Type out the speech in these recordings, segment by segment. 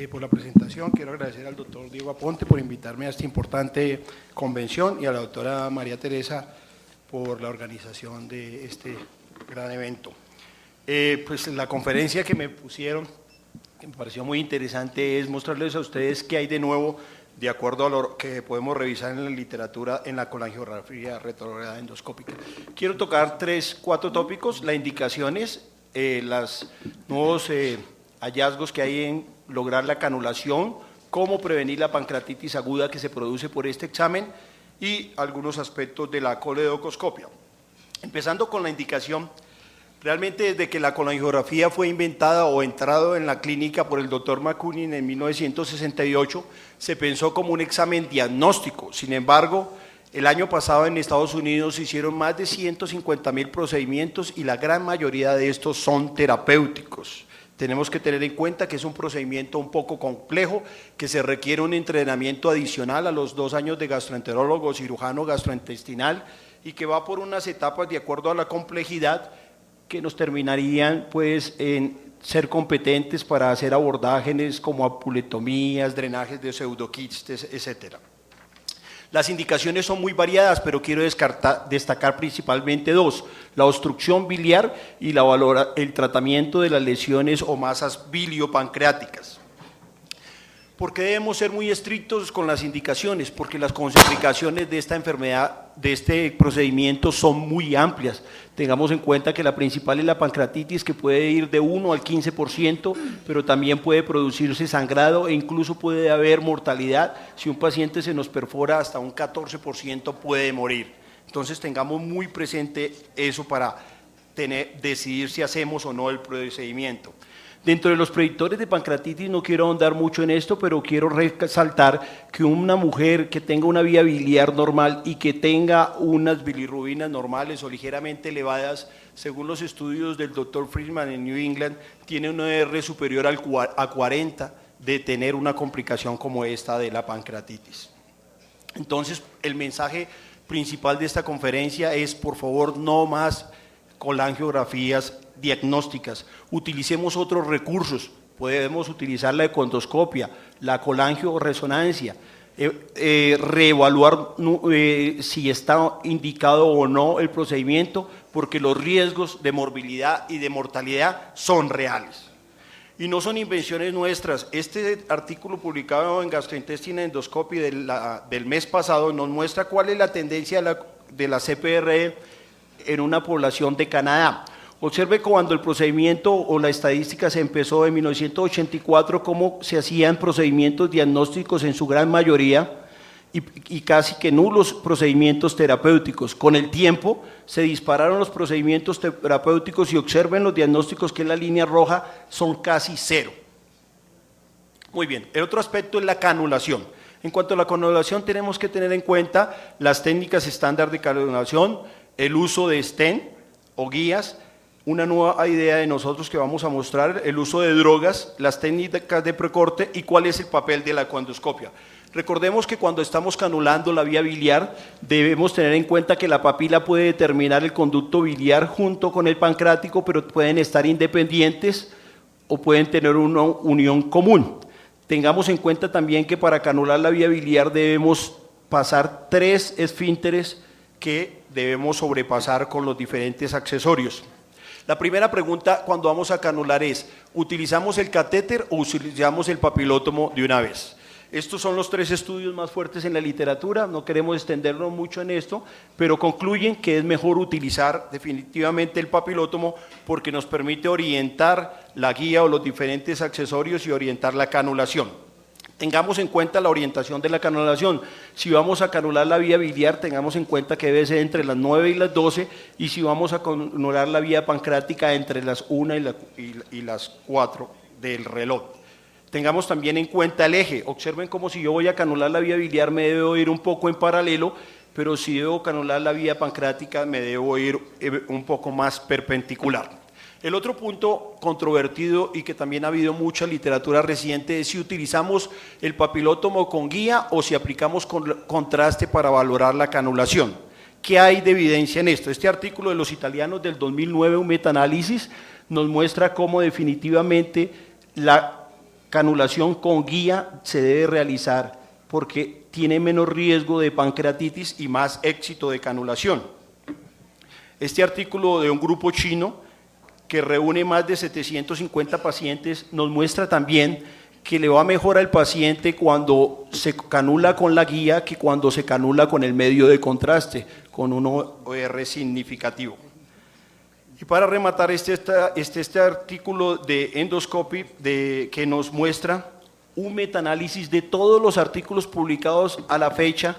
por la presentación. Quiero agradecer al doctor Diego Aponte por invitarme a esta importante convención y a la doctora María Teresa por la organización de este gran evento. Pues la conferencia que me pusieron, que me pareció muy interesante, es mostrarles a ustedes qué hay de nuevo de acuerdo a lo que podemos revisar en la literatura en la colangiografía retrograda endoscópica. Quiero tocar 4 tópicos: las indicaciones, los nuevos hallazgos que hay en lograr la canulación, cómo prevenir la pancreatitis aguda que se produce por este examen y algunos aspectos de la coledocoscopia. Empezando con la indicación, realmente desde que la colangiografía fue inventada o entrado en la clínica por el doctor McCunin en 1968, se pensó como un examen diagnóstico. Sin embargo, el año pasado en Estados Unidos se hicieron más de 150.000 procedimientos y la gran mayoría de estos son terapéuticos. Tenemos que tener en cuenta que es un procedimiento un poco complejo, que se requiere un entrenamiento adicional a los 2 años de gastroenterólogo, cirujano gastrointestinal, y que va por unas etapas de acuerdo a la complejidad que nos terminarían pues en ser competentes para hacer abordajes como apuletomías, drenajes de pseudoquistes, etcétera. Las indicaciones son muy variadas, pero quiero destacar principalmente 2, la obstrucción biliar y el tratamiento de las lesiones o masas biliopancreáticas. ¿Por qué debemos ser muy estrictos con las indicaciones? Porque las complicaciones de esta enfermedad, de este procedimiento, son muy amplias. Tengamos en cuenta que la principal es la pancreatitis, que puede ir de 1 al 15%, pero también puede producirse sangrado e incluso puede haber mortalidad. Si un paciente se nos perfora, hasta un 14% puede morir. Entonces tengamos muy presente eso para decidir si hacemos o no el procedimiento. Dentro de los predictores de pancreatitis, no quiero ahondar mucho en esto, pero quiero resaltar que una mujer que tenga una vía biliar normal y que tenga unas bilirrubinas normales o ligeramente elevadas, según los estudios del Dr. Friedman en New England, tiene una R superior a 40 de tener una complicación como esta de la pancreatitis. Entonces, el mensaje principal de esta conferencia es: por favor, no más colangiografías diagnósticas, utilicemos otros recursos. Podemos utilizar la econdoscopia, la colangioresonancia, reevaluar si está indicado o no el procedimiento, porque los riesgos de morbilidad y de mortalidad son reales. Y no son invenciones nuestras. Este artículo publicado en Gastrointestinal Endoscopy del mes pasado nos muestra cuál es la tendencia de la CPRE en una población de Canadá. Observe cuando el procedimiento o la estadística se empezó en 1984, cómo se hacían procedimientos diagnósticos en su gran mayoría y casi que nulos procedimientos terapéuticos. Con el tiempo se dispararon los procedimientos terapéuticos y observen los diagnósticos, que es la línea roja, son casi 0. Muy bien, el otro aspecto es la canulación. En cuanto a la canulación, tenemos que tener en cuenta las técnicas estándar de canulación, el uso de stent o guías, una nueva idea de nosotros que vamos a mostrar, el uso de drogas, las técnicas de precorte y cuál es el papel de la econdoscopia. Recordemos que cuando estamos canulando la vía biliar, debemos tener en cuenta que la papila puede determinar el conducto biliar junto con el pancreático, pero pueden estar independientes o pueden tener una unión común. Tengamos en cuenta también que para canular la vía biliar debemos pasar 3 esfínteres que debemos sobrepasar con los diferentes accesorios. La primera pregunta cuando vamos a canular es: ¿utilizamos el catéter o utilizamos el papilótomo de una vez? Estos son los 3 estudios más fuertes en la literatura, no queremos extendernos mucho en esto, pero concluyen que es mejor utilizar definitivamente el papilótomo porque nos permite orientar la guía o los diferentes accesorios y orientar la canulación. Tengamos en cuenta la orientación de la canulación. Si vamos a canular la vía biliar, tengamos en cuenta que debe ser entre las 9 y las 12, y si vamos a canular la vía pancreática, entre las 1 y las 4 del reloj. Tengamos también en cuenta el eje. Observen como si yo voy a canular la vía biliar me debo ir un poco en paralelo, pero si debo canular la vía pancreática me debo ir un poco más perpendicular. El otro punto controvertido y que también ha habido mucha literatura reciente es si utilizamos el papilótomo con guía o si aplicamos contraste para valorar la canulación. ¿Qué hay de evidencia en esto? Este artículo de los italianos del 2009, un metaanálisis, nos muestra cómo definitivamente la canulación con guía se debe realizar porque tiene menos riesgo de pancreatitis y más éxito de canulación. Este artículo de un grupo chino que reúne más de 750 pacientes nos muestra también que le va mejor al paciente cuando se canula con la guía que cuando se canula con el medio de contraste, con un OR significativo. Y para rematar este artículo de Endoscopy que nos muestra un metaanálisis de todos los artículos publicados a la fecha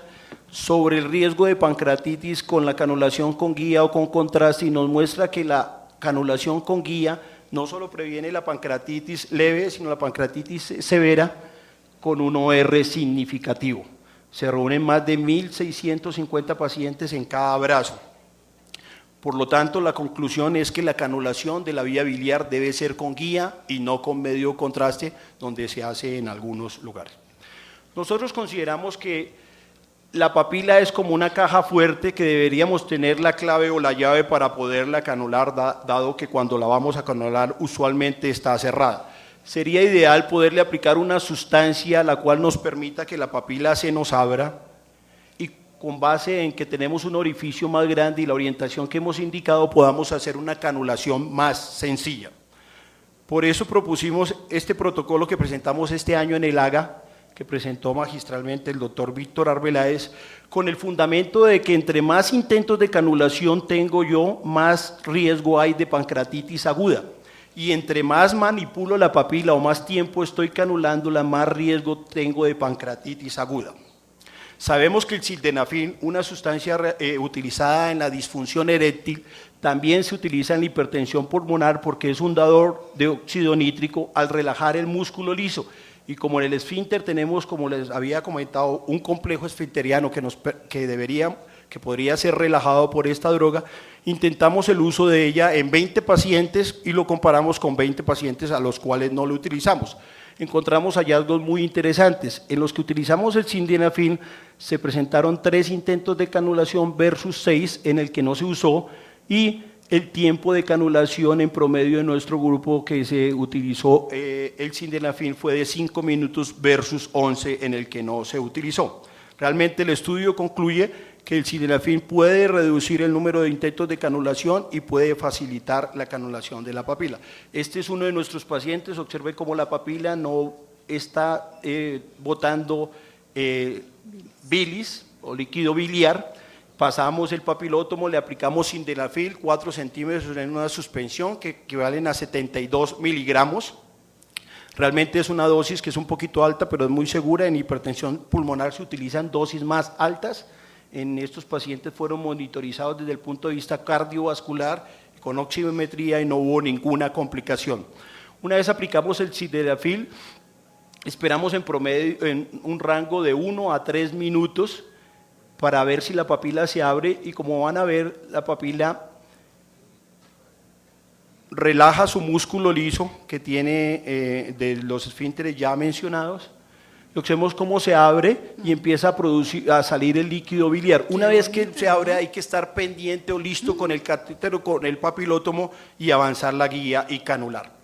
sobre el riesgo de pancreatitis con la canulación con guía o con contraste, y nos muestra que la canulación con guía no solo previene la pancreatitis leve, sino la pancreatitis severa con un OR significativo. Se reúnen más de 1.650 pacientes en cada brazo. Por lo tanto, la conclusión es que la canulación de la vía biliar debe ser con guía y no con medio contraste, donde se hace en algunos lugares. Nosotros consideramos que la papila es como una caja fuerte que deberíamos tener la clave o la llave para poderla canular, dado que cuando la vamos a canular usualmente está cerrada. Sería ideal poderle aplicar una sustancia la cual nos permita que la papila se nos abra, y con base en que tenemos un orificio más grande y la orientación que hemos indicado podamos hacer una canulación más sencilla. Por eso propusimos este protocolo que presentamos este año en el AGA, que presentó magistralmente el doctor Víctor Arbeláez, con el fundamento de que entre más intentos de canulación tengo yo, más riesgo hay de pancreatitis aguda. Y entre más manipulo la papila o más tiempo estoy canulándola, más riesgo tengo de pancreatitis aguda. Sabemos que el sildenafil, una sustancia utilizada en la disfunción eréctil, también se utiliza en la hipertensión pulmonar porque es un dador de óxido nítrico al relajar el músculo liso. Y como en el esfínter tenemos, como les había comentado, un complejo esfinteriano que podría ser relajado por esta droga, intentamos el uso de ella en 20 pacientes y lo comparamos con 20 pacientes a los cuales no lo utilizamos. Encontramos hallazgos muy interesantes. En los que utilizamos el sildenafil se presentaron 3 intentos de canulación versus 6 en el que no se usó, y el tiempo de canulación en promedio de nuestro grupo que se utilizó el sildenafil fue de 5 minutos versus 11 en el que no se utilizó. Realmente el estudio concluye que el sildenafil puede reducir el número de intentos de canulación y puede facilitar la canulación de la papila. Este es uno de nuestros pacientes. Observe cómo la papila no está botando bilis o líquido biliar. Pasamos el papilótomo, le aplicamos sildenafil 4 centímetros en una suspensión que equivalen a 72 miligramos. Realmente es una dosis que es un poquito alta, pero es muy segura. En hipertensión pulmonar se utilizan dosis más altas. En estos pacientes fueron monitorizados desde el punto de vista cardiovascular con oximetría y no hubo ninguna complicación. Una vez aplicamos el sildenafil, esperamos en promedio en un rango de 1 a 3 minutos para ver si la papila se abre, y como van a ver, la papila relaja su músculo liso que tiene de los esfínteres ya mencionados. Observemos cómo se abre y empieza a salir el líquido biliar. Una vez que se abre hay que estar pendiente o listo con el catéter o con el papilótomo y avanzar la guía y canular.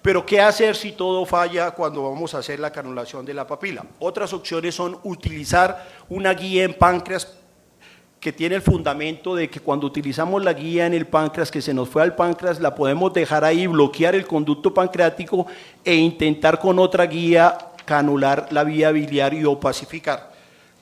Pero ¿qué hacer si todo falla cuando vamos a hacer la canulación de la papila? Otras opciones son utilizar una guía en páncreas que tiene el fundamento de que cuando utilizamos la guía en el páncreas, que se nos fue al páncreas, la podemos dejar ahí, bloquear el conducto pancreático e intentar con otra guía canular la vía biliar y opacificar.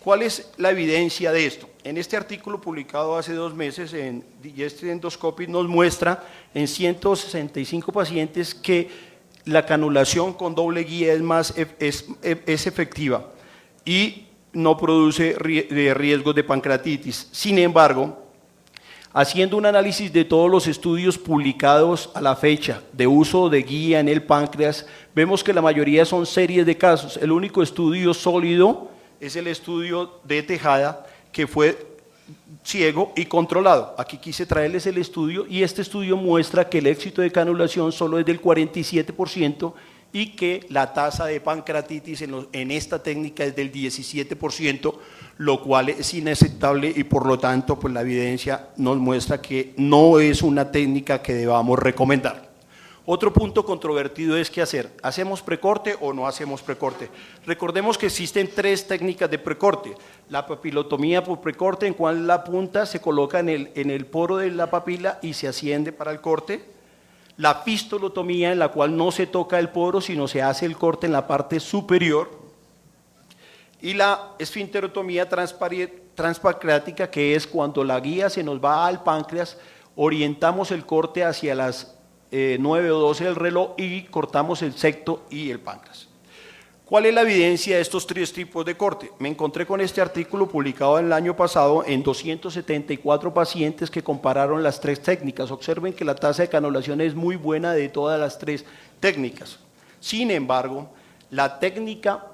¿Cuál es la evidencia de esto? En este artículo publicado hace 2 meses en Digestive Endoscopy nos muestra en 165 pacientes que la canulación con doble guía es efectiva y no produce riesgos de pancreatitis. Sin embargo, haciendo un análisis de todos los estudios publicados a la fecha de uso de guía en el páncreas, vemos que la mayoría son series de casos. El único estudio sólido es el estudio de Tejada, que fue ciego y controlado. Aquí quise traerles el estudio, y este estudio muestra que el éxito de canulación solo es del 47% y que la tasa de pancreatitis en esta técnica es del 17%, lo cual es inaceptable, y por lo tanto pues la evidencia nos muestra que no es una técnica que debamos recomendar. Otro punto controvertido es qué hacer. ¿Hacemos precorte o no hacemos precorte? Recordemos que existen 3 técnicas de precorte. La papilotomía por precorte, en cual la punta se coloca en el poro de la papila y se asciende para el corte. La fistulotomía, en la cual no se toca el poro, sino se hace el corte en la parte superior. Y la esfinterotomía transpancreática, que es cuando la guía se nos va al páncreas, orientamos el corte hacia las 9 o 12 del reloj y cortamos el septo y el páncreas. ¿Cuál es la evidencia de estos 3 tipos de corte? Me encontré con este artículo publicado el año pasado en 274 pacientes que compararon las 3 técnicas. Observen que la tasa de canulación es muy buena de todas las 3 técnicas. Sin embargo, la técnica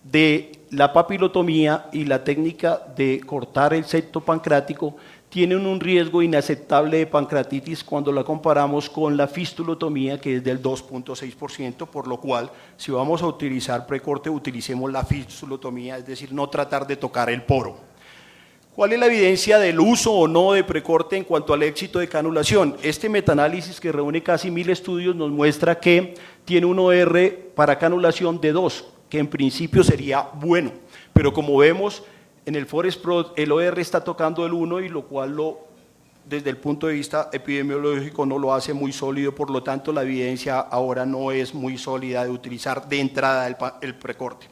de la papilotomía y la técnica de cortar el septo pancreático tienen un riesgo inaceptable de pancreatitis cuando la comparamos con la fistulotomía, que es del 2.6%, por lo cual, si vamos a utilizar precorte, utilicemos la fistulotomía, es decir, no tratar de tocar el poro. ¿Cuál es la evidencia del uso o no de precorte en cuanto al éxito de canulación? Este metaanálisis, que reúne casi 1000 estudios, nos muestra que tiene un OR para canulación de 2, que en principio sería bueno, pero como vemos, en el Forest Pro el OR está tocando el 1 y lo cual desde el punto de vista epidemiológico no lo hace muy sólido, por lo tanto la evidencia ahora no es muy sólida de utilizar de entrada el precorte.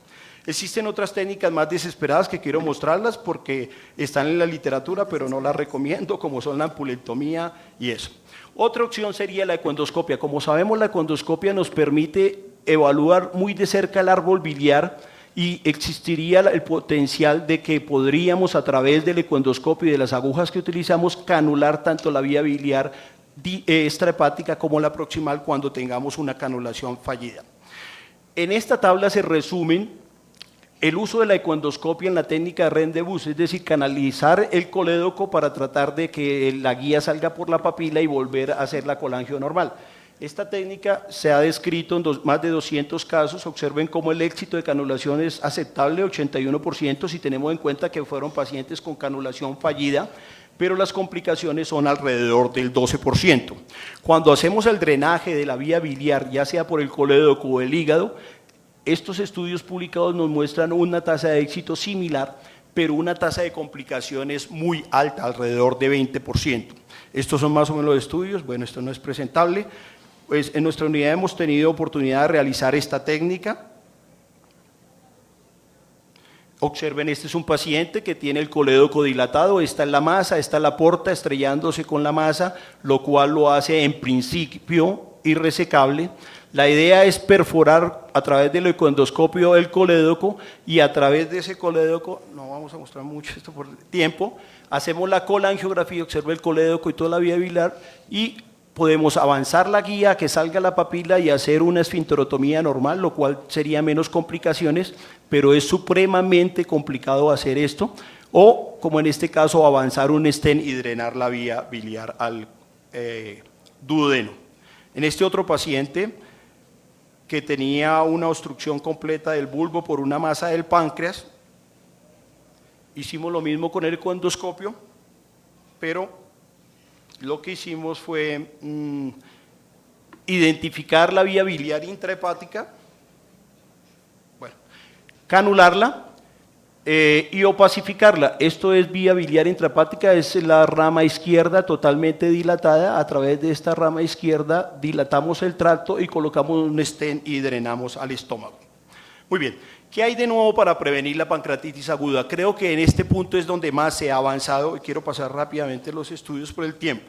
Existen otras técnicas más desesperadas que quiero mostrarlas porque están en la literatura, pero no las recomiendo, como son la ampulectomía y eso. Otra opción sería la ecoendoscopia. Como sabemos, la ecoendoscopia nos permite evaluar muy de cerca el árbol biliar y existiría el potencial de que podríamos, a través del ecoendoscopio y de las agujas que utilizamos, canular tanto la vía biliar extrahepática como la proximal cuando tengamos una canulación fallida. En esta tabla se resumen el uso de la ecoendoscopia en la técnica de Rendezvous, es decir, canalizar el colédoco para tratar de que la guía salga por la papila y volver a hacer la colangio normal. Esta técnica se ha descrito en más de 200 casos. Observen cómo el éxito de canulación es aceptable, 81%, si tenemos en cuenta que fueron pacientes con canulación fallida, pero las complicaciones son alrededor del 12%. Cuando hacemos el drenaje de la vía biliar, ya sea por el colédoco o el hígado, estos estudios publicados nos muestran una tasa de éxito similar, pero una tasa de complicaciones muy alta, alrededor de 20%. Estos son más o menos los estudios. Bueno, esto no es presentable. Pues en nuestra unidad hemos tenido oportunidad de realizar esta técnica. Observen, este es un paciente que tiene el colédoco dilatado, esta es la masa, esta es la porta estrellándose con la masa, lo cual lo hace en principio irresecable. La idea es perforar a través del ecoendoscopio el colédoco y a través de ese colédoco, no vamos a mostrar mucho esto por tiempo, hacemos la colangiografía, observa el colédoco y toda la vía biliar y podemos avanzar la guía, que salga la papila y hacer una esfinterotomía normal, lo cual sería menos complicaciones, pero es supremamente complicado hacer esto, o como en este caso avanzar un stent y drenar la vía biliar al duodeno. En este otro paciente que tenía una obstrucción completa del bulbo por una masa del páncreas, hicimos lo mismo con el ecoendoscopio, pero lo que hicimos fue identificar la vía biliar intrahepática, bueno, canularla y opacificarla. Esto es vía biliar intrahepática, es la rama izquierda totalmente dilatada. A través de esta rama izquierda dilatamos el tracto y colocamos un stent y drenamos al estómago. Muy bien, ¿qué hay de nuevo para prevenir la pancreatitis aguda? Creo que en este punto es donde más se ha avanzado y quiero pasar rápidamente los estudios por el tiempo.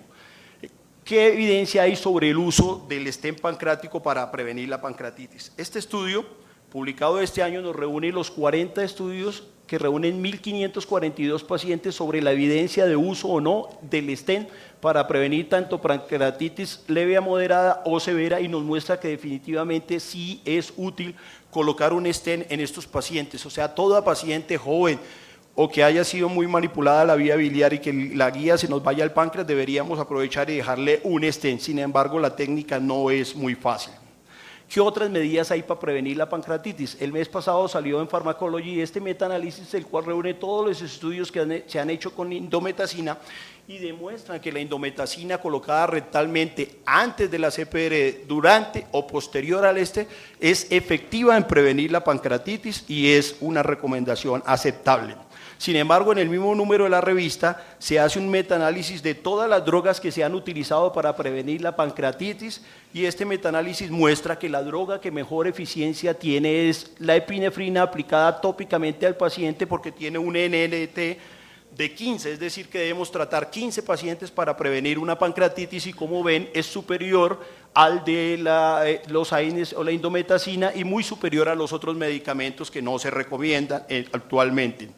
¿Qué evidencia hay sobre el uso del stent pancreático para prevenir la pancreatitis? Este estudio, publicado este año, nos reúne los 40 estudios que reúnen 1.542 pacientes sobre la evidencia de uso o no del stent para prevenir tanto pancreatitis leve a moderada o severa, y nos muestra que definitivamente sí es útil colocar un stent en estos pacientes. O sea, toda paciente joven o que haya sido muy manipulada la vía biliar y que la guía se nos vaya al páncreas, deberíamos aprovechar y dejarle un stent. Sin embargo, la técnica no es muy fácil. ¿Qué otras medidas hay para prevenir la pancreatitis? El mes pasado salió en Pharmacology este metaanálisis, el cual reúne todos los estudios que se han hecho con indometacina y demuestran que la indometacina colocada rectalmente antes de la CPR, durante o posterior al es efectiva en prevenir la pancreatitis y es una recomendación aceptable. Sin embargo, en el mismo número de la revista se hace un metaanálisis de todas las drogas que se han utilizado para prevenir la pancreatitis y este metaanálisis muestra que la droga que mejor eficiencia tiene es la epinefrina aplicada tópicamente al paciente porque tiene un NNT de 15, es decir, que debemos tratar 15 pacientes para prevenir una pancreatitis y como ven es superior al de los AINES o la indometacina y muy superior a los otros medicamentos que no se recomiendan actualmente.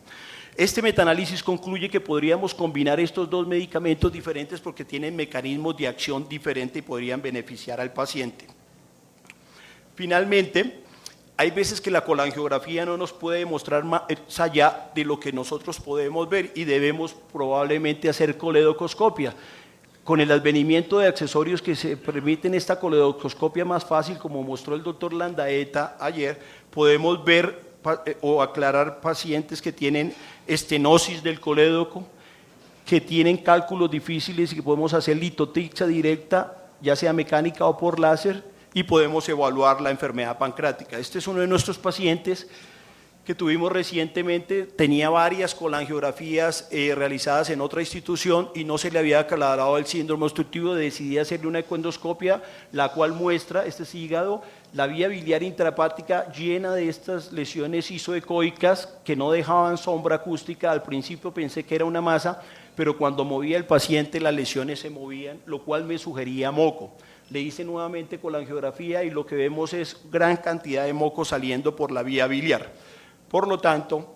Este metaanálisis concluye que podríamos combinar estos dos medicamentos diferentes porque tienen mecanismos de acción diferentes y podrían beneficiar al paciente. Finalmente, hay veces que la colangiografía no nos puede demostrar más allá de lo que nosotros podemos ver y debemos probablemente hacer coledocoscopia. Con el advenimiento de accesorios que se permiten esta coledocoscopia más fácil, como mostró el doctor Landaeta ayer, podemos ver o aclarar pacientes que tienen estenosis del colédoco, que tienen cálculos difíciles y que podemos hacer litotripsia directa, ya sea mecánica o por láser, y podemos evaluar la enfermedad pancreática. Este es uno de nuestros pacientes que tuvimos recientemente, tenía varias colangiografías realizadas en otra institución y no se le había aclarado el síndrome obstructivo, decidí hacerle una ecoendoscopia, la cual muestra, este es hígado, la vía biliar intrahepática llena de estas lesiones isoecoicas que no dejaban sombra acústica. Al principio pensé que era una masa, pero cuando movía el paciente las lesiones se movían, lo cual me sugería moco. Le hice nuevamente colangiografía y lo que vemos es gran cantidad de moco saliendo por la vía biliar. Por lo tanto,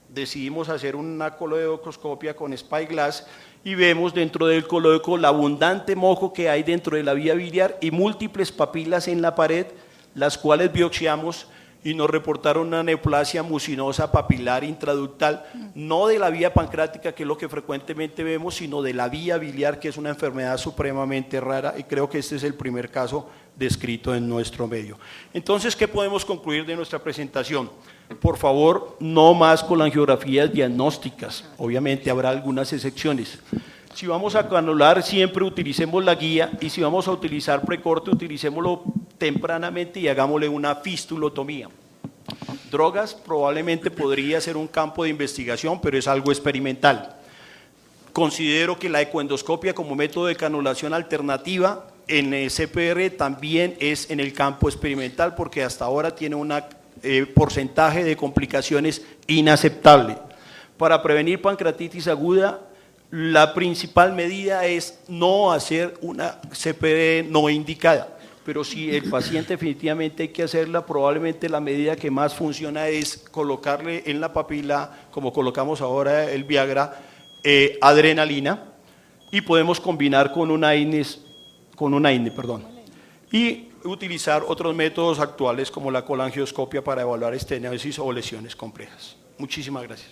decidimos hacer una coledocoscopia con Spyglass y vemos dentro del colédoco la abundante moco que hay dentro de la vía biliar y múltiples papilas en la pared, las cuales biopsiamos y nos reportaron una neoplasia mucinosa papilar intraductal, no de la vía pancreática, que es lo que frecuentemente vemos, sino de la vía biliar, que es una enfermedad supremamente rara, y creo que este es el primer caso descrito en nuestro medio. Entonces, ¿qué podemos concluir de nuestra presentación? Por favor, no más colangiografías diagnósticas, obviamente habrá algunas excepciones. Si vamos a canular, siempre utilicemos la guía y si vamos a utilizar precorte, utilicémoslo tempranamente y hagámosle una fistulotomía. Drogas probablemente podría ser un campo de investigación, pero es algo experimental. Considero que la ecoendoscopia como método de canulación alternativa en el CPR también es en el campo experimental porque hasta ahora tiene un porcentaje de complicaciones inaceptable. Para prevenir pancreatitis aguda, la principal medida es no hacer una CPR no indicada, pero si el paciente definitivamente hay que hacerla, probablemente la medida que más funciona es colocarle en la papila, como colocamos ahora el Viagra, adrenalina, y podemos combinar con un AINE, y utilizar otros métodos actuales como la colangioscopia para evaluar estenosis o lesiones complejas. Muchísimas gracias.